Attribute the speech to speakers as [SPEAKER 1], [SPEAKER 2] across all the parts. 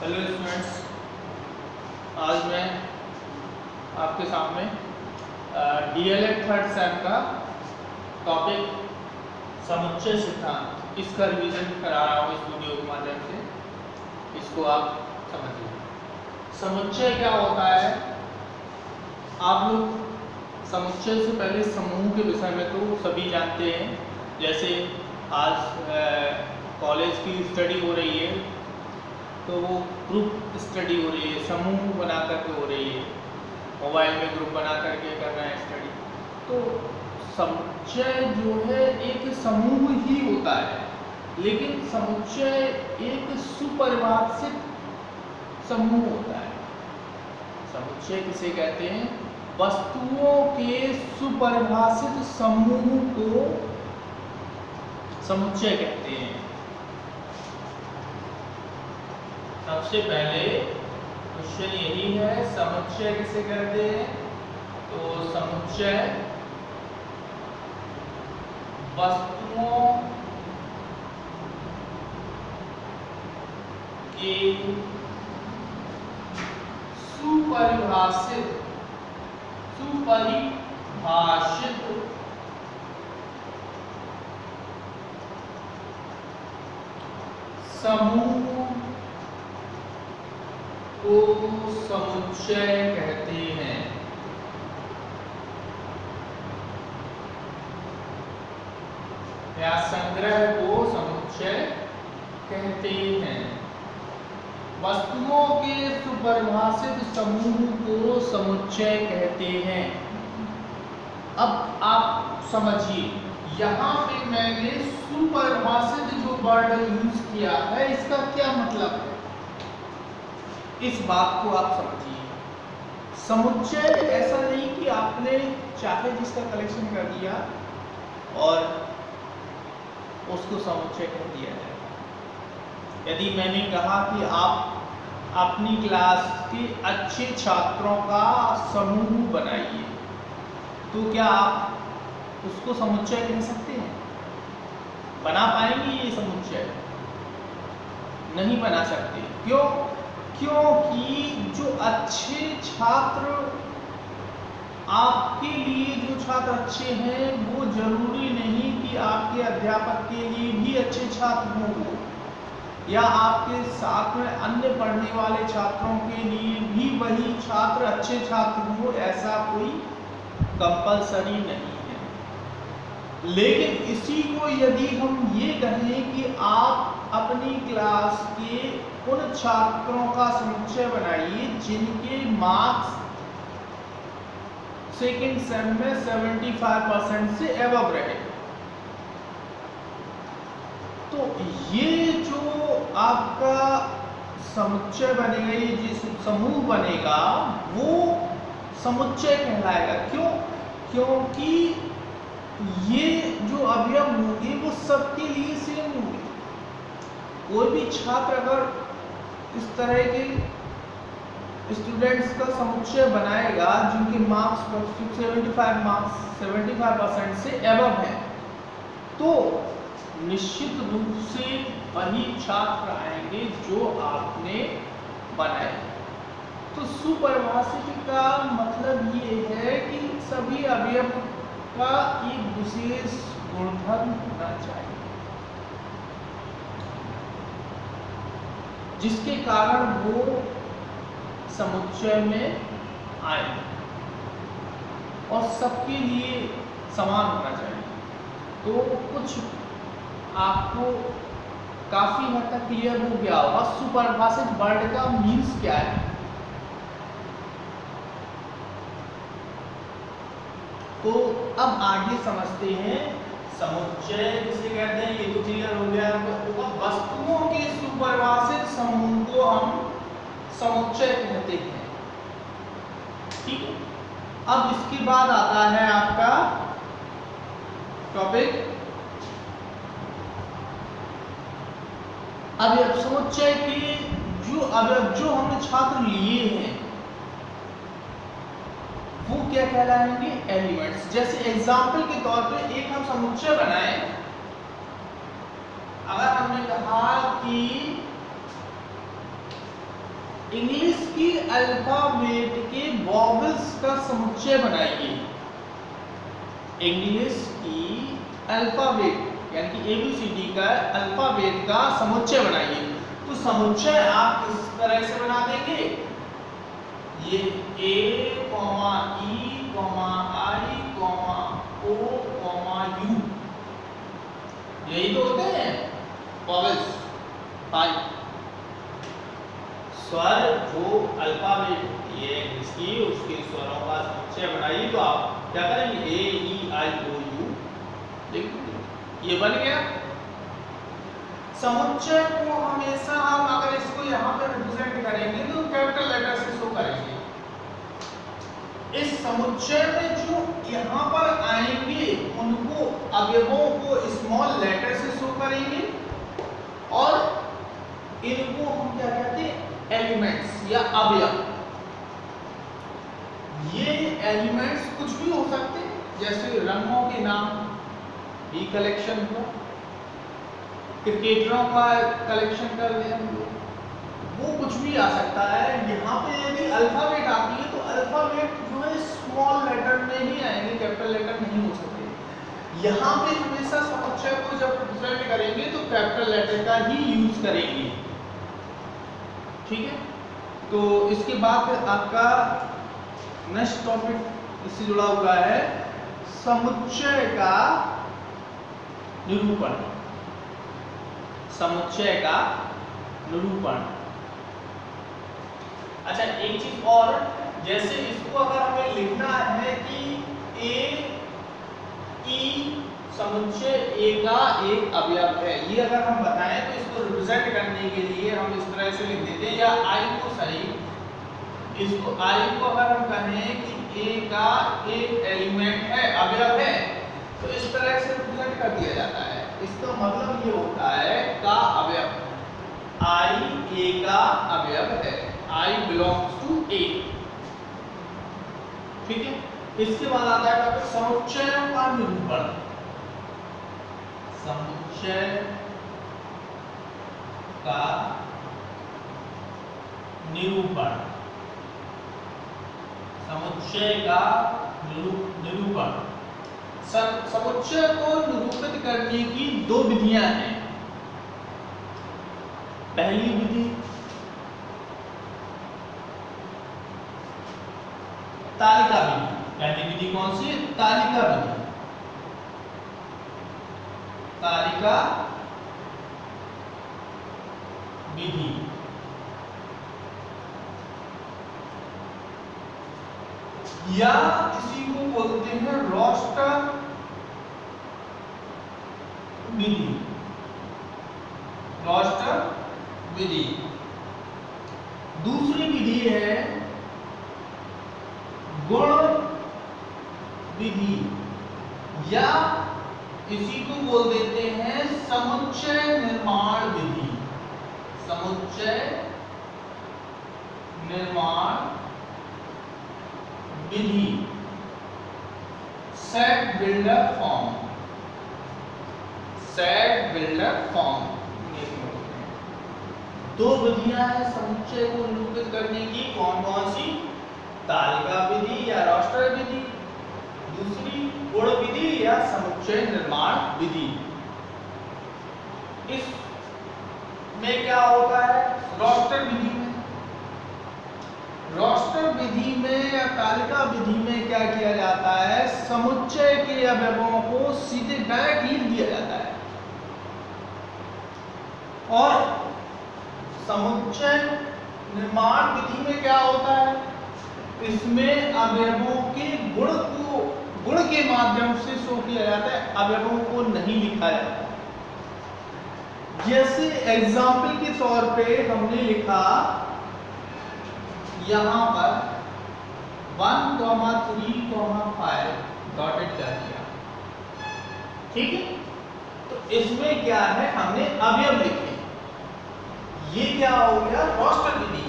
[SPEAKER 1] Hello students, आज मैं आपके सामने डीएलएड थर्ड सेम का टॉपिक समुच्चय सिद्धांत इसका रिवीजन करा रहा हूँ इस वीडियो के माध्यम से। इसको आप समझिए। समुच्चय क्या होता है? आप लोग समुच्चय से पहले समूह के विषय में तो सभी जानते हैं। जैसे आज कॉलेज की स्टडी हो रही है तो वो ग्रुप स्टडी हो रही है, समूह बना करके हो रही है, मोबाइल में ग्रुप बना करके कर रहे हैं स्टडी। तो समुच्चय जो है एक समूह ही होता है, लेकिन समुच्चय एक सुपरिभाषित समूह होता है। समुच्चय किसे कहते हैं? वस्तुओं के सुपरिभाषित समूह को समुच्चय कहते हैं। सबसे पहले क्वेश्चन यही है, समुच्चय किसे कहते हैं? तो समुच्चय वस्तुओं के सुपरिभाषित समूह को समुच्चय कहते हैं। या संग्रह को समुच्चय कहते हैं। वस्तुओं के सुपरिभाषित समूह को समुच्चय कहते हैं। अब आप समझिए, यहाँ पे मैंने सुपरिभाषित जो वर्ड यूज किया है इसका क्या मतलब है, इस बात को आप समझिए। समुच्चय ऐसा नहीं कि आपने चाहे जिसका कलेक्शन कर दिया और उसको समुच्चय कह दिया जाए। यदि मैंने कहा कि आप अपनी क्लास के अच्छे छात्रों का समूह बनाइए, तो क्या आप उसको समुच्चय कह सकते हैं? बना पाएंगे ये समुच्चय? नहीं बना सकते। क्यों? क्योंकि जो अच्छे छात्र, आपके लिए जो छात्र अच्छे हैं वो जरूरी नहीं कि आपके अध्यापक के लिए भी अच्छे छात्र हों, या आपके साथ में अन्य पढ़ने वाले छात्रों के लिए भी वही छात्र अच्छे छात्र हो, ऐसा कोई कंपलसरी नहीं है। लेकिन इसी को यदि हम ये कहें कि आप अपनी क्लास के उन छात्रों का समुच्चय बनाइए जिनके मार्क्स सेकेंड सेम में 75% से एबव रहे, तो ये जो आपका समुच्चय बनेगा, ये जिस समूह बनेगा वो समुच्चय कहलाएगा। क्यों? क्योंकि ये जो अवयव होंगे वो सबके लिए सेम होंगे। कोई भी छात्र अगर इस तरह के स्टूडेंट्स का समुच्चय बनाएगा जिनके मार्क्स 75% से एबव हैं, तो निश्चित रूप से वही छात्र आएंगे जो आपने बनाए। तो सुपरिभाषित का मतलब ये है कि सभी अवयव का एक विशेष गुणधर्म होना चाहिए जिसके कारण वो समुच्चय में आए और सबके लिए समान होना चाहिए। तो कुछ आपको काफी हद तक क्लियर हो गया होगा सुपरिभाषित वर्ड का मीन्स क्या है। तो अब आगे समझते हैं समुच्चय किसे कहते हैं। ये तो क्लियर हो गया। तो वस्तुओं के सुपरिभाषित समूह को हम समुच्चय कहते हैं। ठीक है। अब इसके बाद आता है आपका टॉपिक अवयव। समुच्चय के जो अवयव जो हमने छात्र लिए हैं वो क्या कहलाएंगे? एलिमेंट्स। जैसे एग्जाम्पल के तौर पे एक हम समुच्चय बनाए, अगर हमने कहा कि इंग्लिश की अल्फाबेट के वॉवल्स का समुच्चय बनाइए। इंग्लिश की अल्फाबेट यानी कि ABCD का अल्फाबेट का समुच्चय बनाइए। तो समुच्चय आप किस तरह से बना देंगे? ये A, E, I, O, U यही तो होते हैं वॉवल्स। 5 स्वर जो अल्फाबेट होती है इसकी, उसके स्वरों का समुच्चय बनाइए। तो आप क्या करेंगे? A, E, I, O, U लिख ये बन गया। समुच्चय को हमेशा हम अगर इसको यहाँ पे रिप्रेजेंट करेंगे तो कैपिटल लेटर से शो करेंगे। इस समुच्चय में जो यहाँ पर आएंगे उनको अवयवों को स्मॉल लेटर से शो करेंगे और इनको हम क्या कहते हैं? एलिमेंट्स या अवयव। ये एलिमेंट्स कुछ भी हो सकते हैं, जैसे रंगों के नाम, बी कलेक्शन हुआ, क्रिकेटरों का कलेक्शन कर लें हम लोग, वो कुछ भी आ सकता है। यहाँ पे यदि अल्फाबेट आती है तो अल्फाबेट जो है स्मॉल लेटर में ही आएंगे, कैपिटल लेटर नहीं हो सकते। यहाँ पे हमेशा समुच्चय को जब रिप्रेजेंट करेंगे तो कैपिटल लेटर का ही यूज करेंगे। ठीक है, तो इसके बाद आपका नेक्स्ट टॉपिक इससे जुड़ा हुआ है समुच्चय का निरूपण। समुच्चय का निरूपण। अच्छा, एक चीज और, जैसे इसको अगर हमें लिखना है कि A, E समुच्चय A का एक अवयव है, ये अगर हम बताएं तो इसको रिप्रेजेंट करने के लिए हम इस तरह से लिख देते हैं, या I को सही, इसको I को अगर हम कहें कि A का एक एलिमेंट है, अवयव है, तो इस तरह से रिप्रेजेंट कर दिया जाता है। इसका मतलब ये होता है का अवयव, I A का अवयव है, I belongs to A। ठीक है, इसके बाद आता है टॉपिक समुच्चय का निरूपण। समुच्चय का निरूपण। समुच्चय का निरूपण। समुच्चय को निरूपित करने की दो विधियां हैं। पहली विधि तालिका विधि। पहली विधि कौन सी? तालिका विधि। तालिका विधि। या इसी को बोलते हैं रोस्टर विधि। रोस्टर विधि। दूसरी विधि है गुण विधि, या इसी को बोल देते हैं समुच्चय निर्माण विधि। समुच्चय निर्माण विधि। Set builder form. Set builder form. दो विधियां हैं समुच्चय को निरूपित करने की। कौन कौन सी? तालिका विधि या रोस्टर विधि, दूसरी गुण विधि या समुच्चय निर्माण विधि। इस में क्या होता है? रोस्टर विधि में, रोस्टर विधि में या तालिका विधि में क्या किया जाता है? समुच्चय के अवयवों को सीधे डायरेक्ट लिख दिया जाता है, और समुच्चय निर्माण विधि में क्या होता है? इसमें अवयवों के गुण के माध्यम से शो किया जाता है, अवयवों को नहीं लिखा जाता। जैसे एग्जाम्पल के तौर पे हमने लिखा यहां पर 1, 3, 5 डॉटेड कर दिया। ठीक है, तो इसमें क्या है? हमने अवयव लिखे। ये क्या हो गया? रोस्टर विधि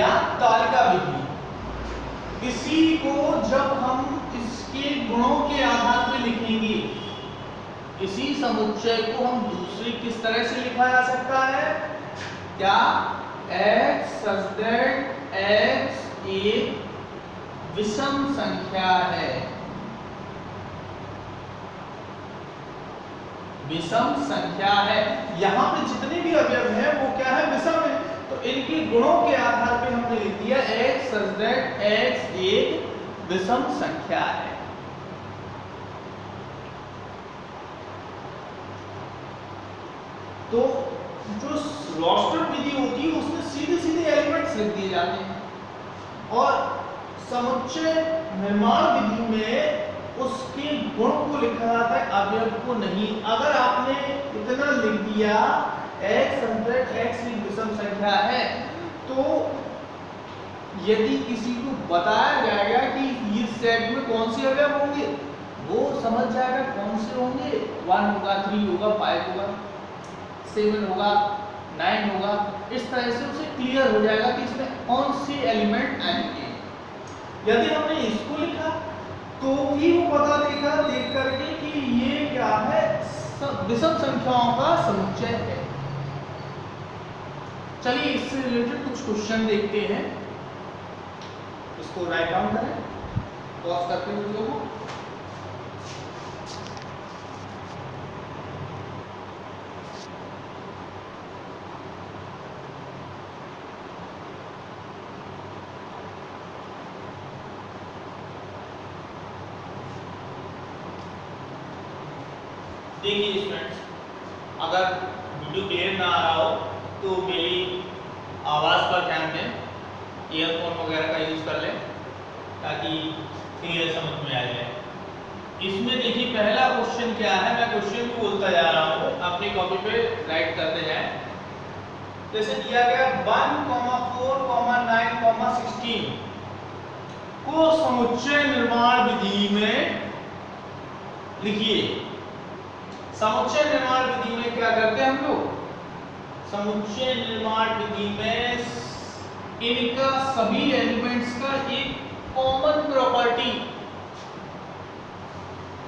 [SPEAKER 1] या तालिका विधि। इसी को जब हम इसके गुणों के आधार पर लिखेंगे, इसी समुच्चय को हम दूसरी किस तरह से लिखा जा सकता है? क्या x such that x एक विषम संख्या है, विषम संख्या है। यहाँ पे जितने भी अवयव हैं वो क्या है, विषम है। तो इनके गुणों के आधार पे हमने लिख दिया x such that x एक विषम संख्या है। तो जो रोस्टर विधि होती है उसमें सीधे सीधे एलिमेंट्स लिख दिए जाते हैं, और समुच्चय निर्माण विधि में उसके गुण को लिखा जाता है, अवयव को नहीं। अगर आपने इतना लिख दिया x एक विषम संख्या है, तो यदि किसी को बताया जाएगा कि इस सेट में कौन से अवयव होंगे, वो समझ जाएगा कौन से होंगे, 1 होगा, 3 होगा, 5 होगा, 7 होगा, 9 होगा। इस तरह से उसे क्लियर हो जाएगा कि इसमें कौन से एलिमेंट आएंगे। यदि हमने इसको लिखा तो भी वो बता देगा देख करके कि ये क्या है, विषम संख्याओं का समुच्चय है। चलिए इससे रिलेटेड कुछ क्वेश्चन देखते हैं। इसको राइट डाउन करें, पॉज करते हैं वीडियो को। देखिए स्टूडेंट्स, अगर वीडियो क्लियर ना आ रहा हो तो मेरी आवाज़ पर ध्यान दें, ईयरफोन वगैरह का यूज़ कर लें ताकि क्लियर समझ में आ जाए। इसमें देखिए पहला क्वेश्चन क्या है, मैं क्वेश्चन भी बोलता जा रहा हूँ, अपनी कॉपी पे राइट करते जाएं। जैसे दिया गया 1, 4, 9, 16 को समुच्चय निर्माण विधि में लिखिए। समुच्चय निर्माण विधि में क्या करते हैं हम लोग, समुच्चय निर्माण विधि में इनका सभी एलिमेंट्स का एक कॉमन प्रॉपर्टी,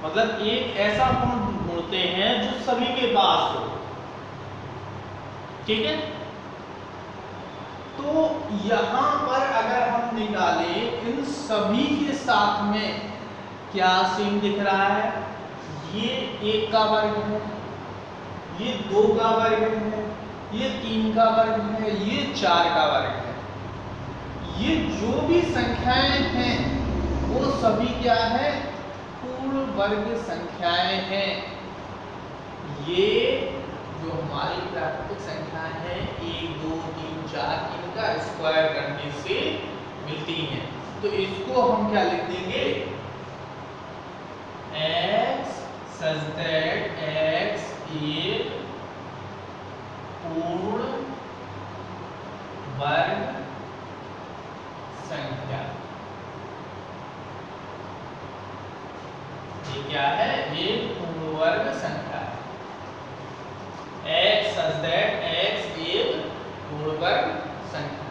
[SPEAKER 1] मतलब एक ऐसा गुण ढूंढते हैं जो सभी के पास हो। ठीक है, तो यहां पर अगर हम निकाले इन सभी के साथ में क्या सेम दिख रहा है, ये 1 का वर्ग है, ये 2 का वर्ग है, ये 3 का वर्ग है, ये 4 का वर्ग है। ये जो भी संख्याएं हैं वो सभी क्या है, पूर्ण वर्ग संख्याएं हैं। ये जो हमारी प्राकृतिक संख्याएं हैं 1, 2, 3, 4, इनका स्क्वायर करने से मिलती हैं। तो इसको हम क्या लिख देंगे, x such that x एक पूर्ण वर्ग संख्या। ये क्या है, एक पूर्ण वर्ग संख्या है। x such that x एक पूर्ण वर्ग संख्या।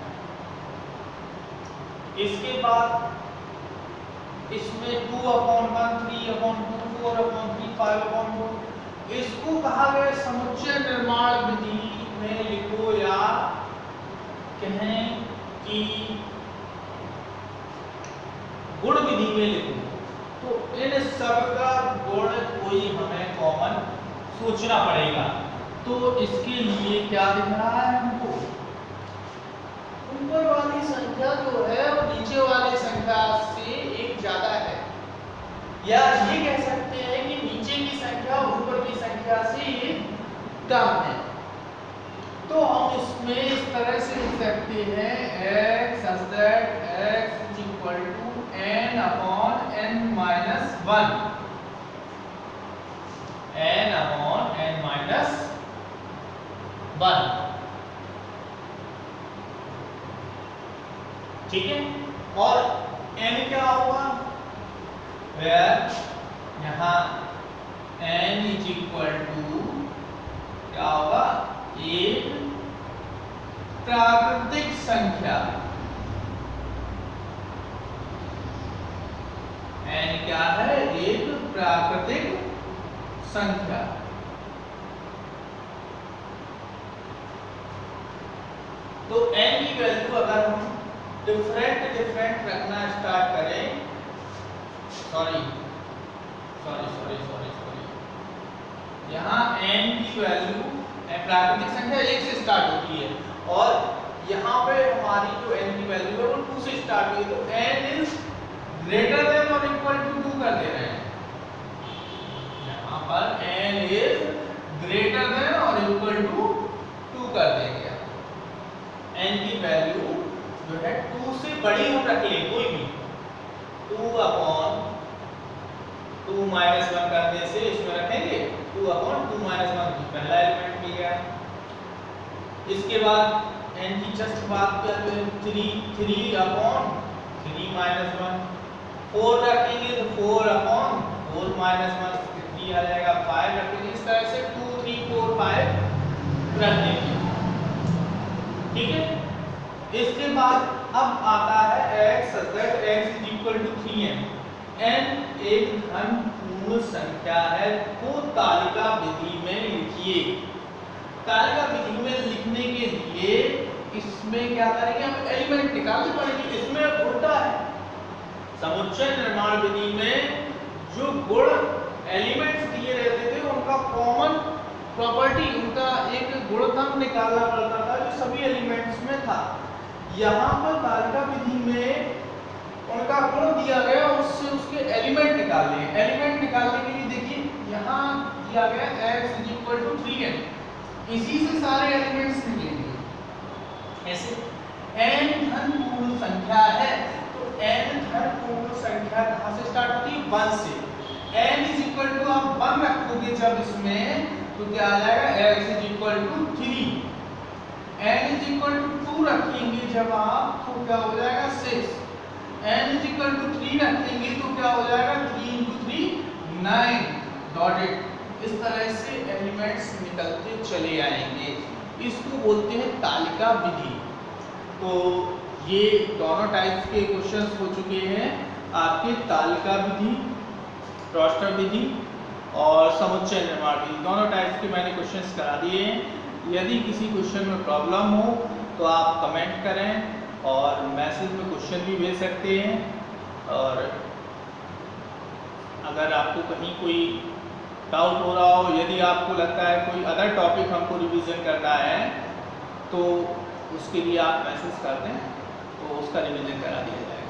[SPEAKER 1] इसके बाद इसमें 2/1, 3/2, 4/3, 5/4, इसको कहा गया समुच्चय निर्माण विधि में लिखो, या कहें कि गुण विधि में लिखो। तो इन सब का गुण कोई हमें कॉमन सोचना पड़ेगा। तो इसके लिए क्या दिख रहा है हमको, ऊपर वाली संख्या जो है वो नीचे वाली संख्या से 1 ज्यादा है, या ये कह सकते हैं कि नीचे की संख्या ऊपर की संख्या से कम है। तो हम इसमें इस तरह से लिख सकते हैं x such that x is equal to n/n minus 1, n/n minus 1। ठीक है, और n क्या होगा, where यहाँ n is equal to क्या होगा, एक प्राकृतिक संख्या। n क्या है, एक प्राकृतिक संख्या। तो n की वैल्यू अगर हम डिफरेंट रखना स्टार्ट करें, सॉरी यहाँ n की वैल्यू प्राकृतिक संख्या 1 से स्टार्ट होती है और यहाँ पे हमारी जो n की वैल्यू है वो 2 से स्टार्ट हुई, तो n इज ग्रेटर देन और इक्वल टू 2 कर दे रहे हैं। यहाँ पर n इज ग्रेटर देन और इक्वल टू 2 कर देंगे। n की वैल्यू जो है 2 से बड़ी हम रख लें, कोई भी 2/2 माइनस 1 करने से इसमें रखेंगे 2/2 माइनस 1, पहला एलिमेंट मिल गया। इसके बाद n की जस्ट बात करते हैं 3/3 माइनस 1, 4 रखेंगे तो 4/4 माइनस 1, 3 आ जाएगा, 5 रखेंगे, इस तरह से 2 3 4 5 रख देंगे। ठीक है, इसके बाद अब आता है x अगर x is equal to 3n, n एक धन पूर्ण संख्या है तो तालिका विधि में लिखिए। तालिका विधि में लिखने के लिए इसमें क्या करेंगे, हम एलिमेंट निकालने पड़ेंगे। इसमें उल्टा है, समुच्चय निर्माण विधि में जो गुण एलिमेंट्स दिए रहते थे उनका कॉमन प्रॉपर्टी, उनका एक गुणधर्म निकालना पड़ता था जो सभी एलिमेंट्स में था। यहाँ पर तालिका विधि में उनका गुण दिया गया, उससे उसके एलिमेंट निकालने हैं। एलिमेंट निकालने के लिए देखिए यहाँ दिया गया x is equal to 3n, इसी से सारे एलिमेंट्स निकलेंगे। ऐसे n धन पूर्ण संख्या है तो n धन पूर्ण संख्या कहाँ से स्टार्ट होती है, 1 से। n इज इक्वल टू आप 1 रखोगे जब इसमें तो क्या आ जाएगा, x is equal to 3, n is equal to 2 रखेंगे जब आप तो क्या हो जाएगा 6, n इज इक्वल टू 3 रखेंगे तो क्या हो जाएगा 3 into 3 9 डॉटेड। इस तरह से एलिमेंट्स निकलते चले आएंगे, इसको बोलते हैं तालिका विधि। तो ये दोनों टाइप्स के क्वेश्चंस हो चुके हैं आपके, तालिका विधि, रोस्टर विधि और समुच्चय निर्माण विधि, दोनों टाइप्स के मैंने क्वेश्चंस करा दिए हैं। यदि किसी क्वेश्चन में प्रॉब्लम हो तो आप कमेंट करें और मैसेज में क्वेश्चन भी भेज सकते हैं। और अगर आपको कहीं कोई डाउट हो रहा हो, यदि आपको लगता है कोई अदर टॉपिक हमको रिवीजन करना है तो उसके लिए आप मैसेज कर दें तो उसका रिवीजन करा दिया जाएगा।